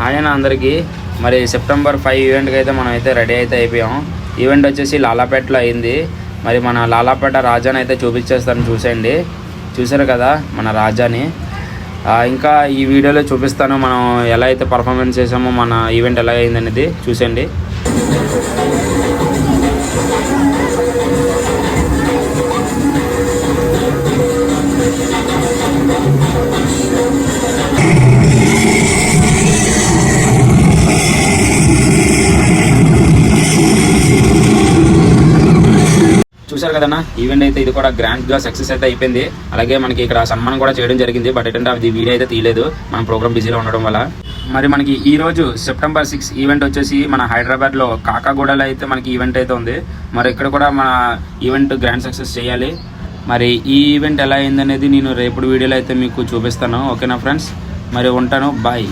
ఆయన అందరికీ మరి సెప్టెంబర్ 5 ఈవెంట్కి అయితే మనం అయితే రెడీ అయితే అయిపోయాం. ఈవెంట్ వచ్చేసి లాలాపేటలో అయింది. మరి మన లాలాపేట రాజాని అయితే చూపించేస్తాను, చూసేయండి. చూసారు కదా మన రాజాని. ఇంకా ఈ వీడియోలో చూపిస్తాను మనం ఎలా అయితే పర్ఫార్మెన్స్ చేసామో, మన ఈవెంట్ ఎలా అయింది అనేది చూసేయండి. చూసారు కదన్నా, ఈవెంట్ అయితే ఇది కూడా గ్రాండ్గా సక్సెస్ అయితే అయిపోయింది. అలాగే మనకి ఇక్కడ సన్మానం కూడా చేయడం జరిగింది. బట్ ఏంటంటే అది వీడియో అయితే తీయలేదు, మనం ప్రోగ్రామ్ బిజీలో ఉండడం వల్ల. మరి మనకి ఈ రోజు సెప్టెంబర్ 6 ఈవెంట్ వచ్చేసి మన హైదరాబాద్లో కాకాగూడలో అయితే మనకి ఈవెంట్ అయితే ఉంది. మరి ఇక్కడ కూడా మన ఈవెంట్ గ్రాండ్ సక్సెస్ చేయాలి. మరి ఈ ఈవెంట్ ఎలా అయిందనేది నేను రేపు వీడియోలో అయితే మీకు చూపిస్తాను. ఓకేనా ఫ్రెండ్స్, మరి ఉంటాను, బాయ్.